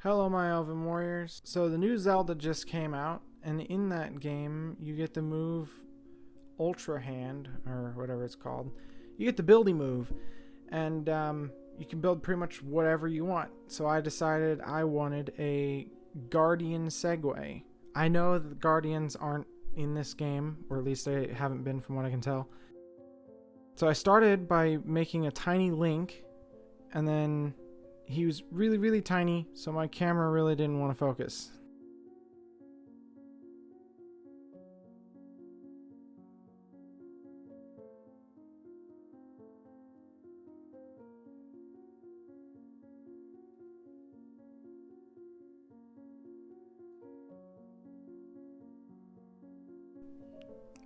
Hello, my elven warriors. So the new Zelda just came out, and in that game, you get the move Ultra Hand, or whatever it's called. You get the buildy move, and you can build pretty much whatever you want. So I decided I wanted a Guardian Segway. I know that the Guardians aren't in this game, or at least they haven't been from what I can tell. So I started by making a tiny Link, and then he was really, really tiny, so my camera really didn't want to focus.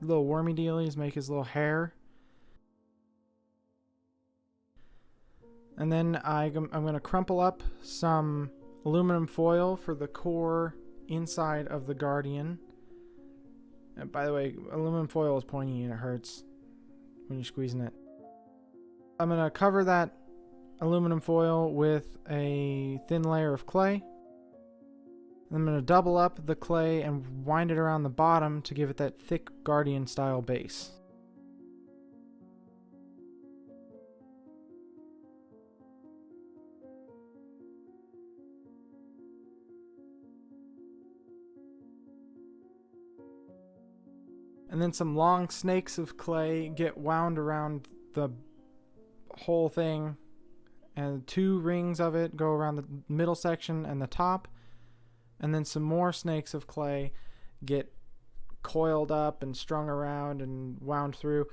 Little wormy dealies make his little hair. And then I'm going to crumple up some aluminum foil for the core inside of the Guardian. And by the way, aluminum foil is pointy and it hurts when you're squeezing it. I'm going to cover that aluminum foil with a thin layer of clay. I'm going to double up the clay and wind it around the bottom to give it that thick Guardian style base. And then some long snakes of clay get wound around the whole thing, and 2 rings of it go around the middle section and the top, and then some more snakes of clay get coiled up and strung around and wound through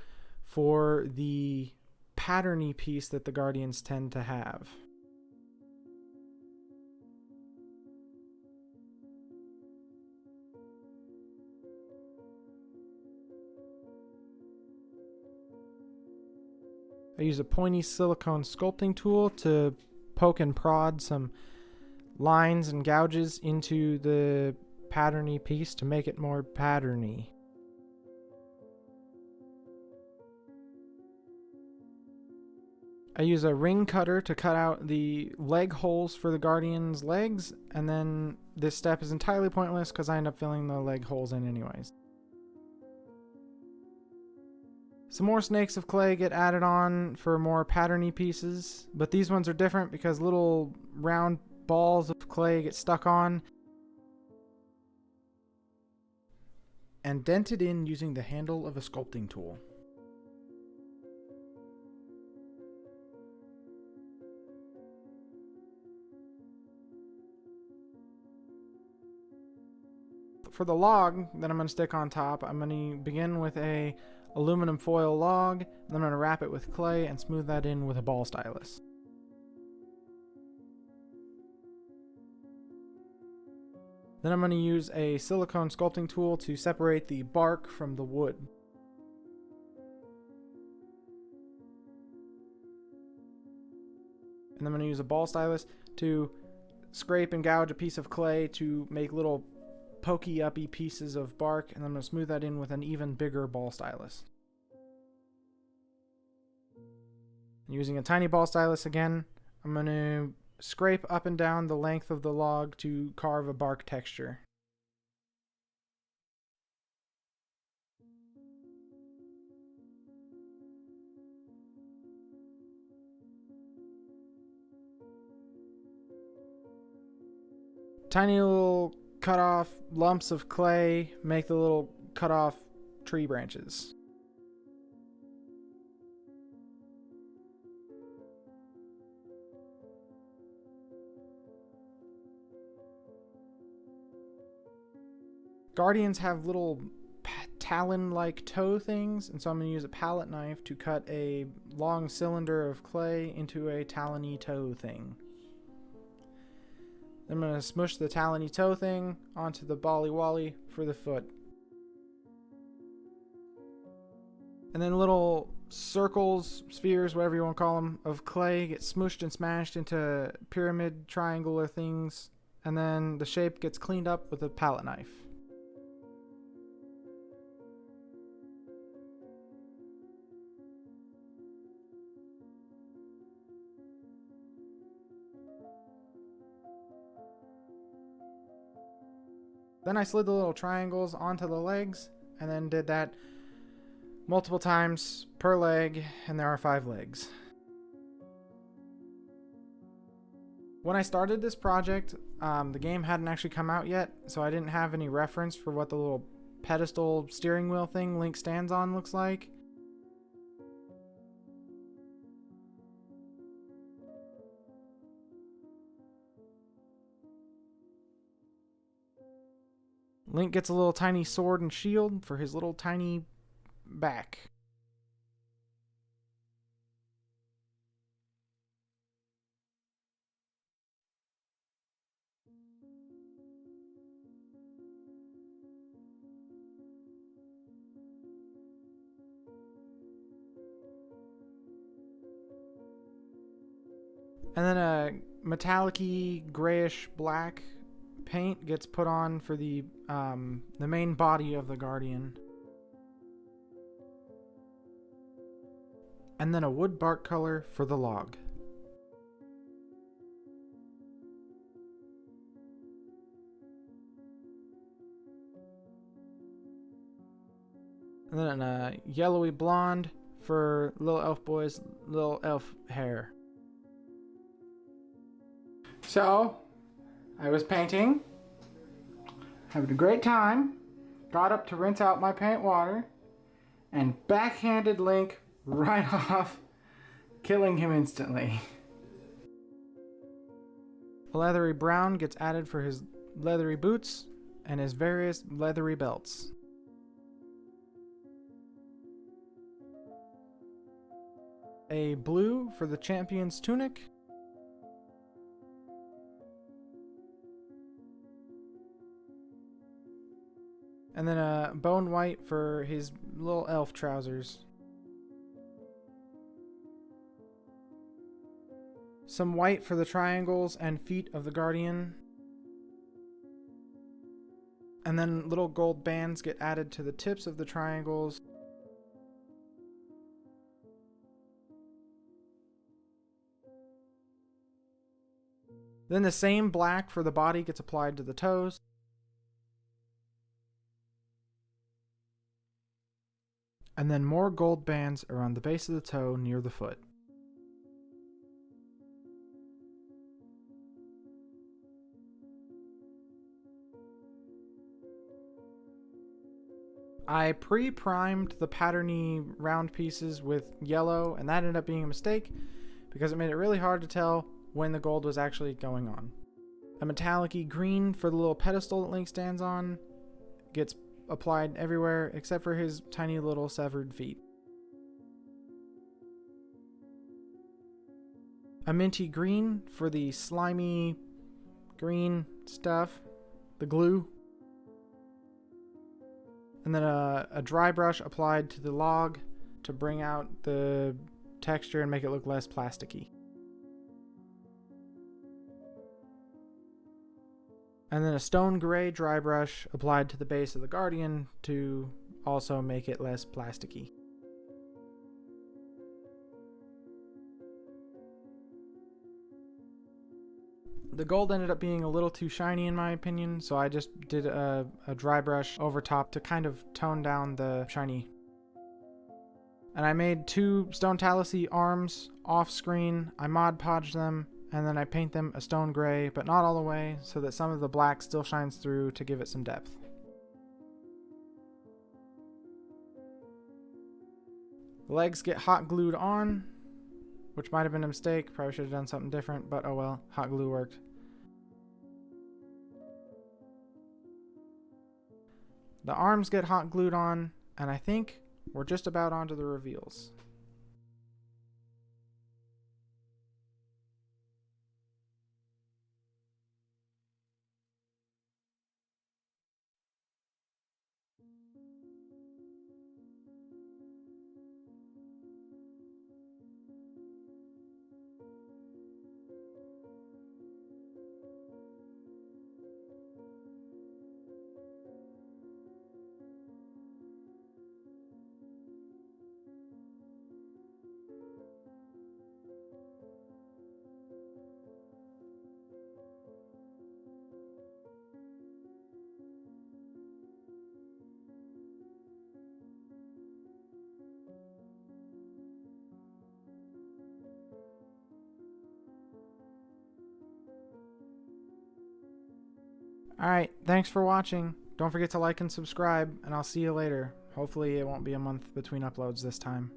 for the patterny piece that the Guardians tend to have. I use a pointy silicone sculpting tool to poke and prod some lines and gouges into the patterny piece to make it more patterny. I use a ring cutter to cut out the leg holes for the Guardian's legs, and then this step is entirely pointless because I end up filling the leg holes in anyways. Some more snakes of clay get added on for more patterny pieces, but these ones are different because little round balls of clay get stuck on and dented in using the handle of a sculpting tool. For the log that I'm going to stick on top, I'm going to begin with a aluminum foil log, and then I'm going to wrap it with clay and smooth that in with a ball stylus. Then I'm going to use a silicone sculpting tool to separate the bark from the wood. And I'm going to use a ball stylus to scrape and gouge a piece of clay to make little pokey uppy pieces of bark, and I'm going to smooth that in with an even bigger ball stylus. And using a tiny ball stylus again, I'm going to scrape up and down the length of the log to carve a bark texture. Tiny little cut off lumps of clay make the little cut off tree branches. Guardians have little talon-like toe things, and so I'm going to use a palette knife to cut a long cylinder of clay into a talony toe thing. Then I'm going to smush the talony toe thing onto the bally wally for the foot. And then little circles, spheres, whatever you want to call them, of clay get smushed and smashed into pyramid, triangular things, and then the shape gets cleaned up with a palette knife. Then I slid the little triangles onto the legs and then did that multiple times per leg, and there are 5 legs. When I started this project, the game hadn't actually come out yet, so I didn't have any reference for what the little pedestal steering wheel thing Link stands on looks like. Link gets a little tiny sword and shield for his little tiny back. And then a metallic-y grayish black paint gets put on for the main body of the Guardian. And then a wood bark color for the log. And then a yellowy blonde for little elf boy's little elf hair. So, I was painting, having a great time, got up to rinse out my paint water, and backhanded Link right off, killing him instantly. A leathery brown gets added for his leathery boots and his various leathery belts. A blue for the champion's tunic. And then a bone white for his little elf trousers. Some white for the triangles and feet of the Guardian. And then little gold bands get added to the tips of the triangles. Then the same black for the body gets applied to the toes. And then more gold bands around the base of the toe near the foot. I pre-primed the patterny round pieces with yellow, and that ended up being a mistake because it made it really hard to tell when the gold was actually going on. A metallic-y green for the little pedestal that Link stands on gets applied everywhere except for his tiny little severed feet. A minty green for the slimy green stuff, the glue. And then a dry brush applied to the log to bring out the texture and make it look less plasticky. And then a stone gray dry brush applied to the base of the Guardian to also make it less plasticky. The gold ended up being a little too shiny in my opinion, so I just did a dry brush over top to kind of tone down the shiny. And I made 2 stone talusy arms off screen. I Mod Podged them, and then I paint them a stone gray, but not all the way, so that some of the black still shines through to give it some depth. The legs get hot glued on, which might have been a mistake. Probably should have done something different, but oh well, hot glue worked. The arms get hot glued on, and I think we're just about onto the reveals. Alright, thanks for watching. Don't forget to like and subscribe, and I'll see you later. Hopefully it won't be a month between uploads this time.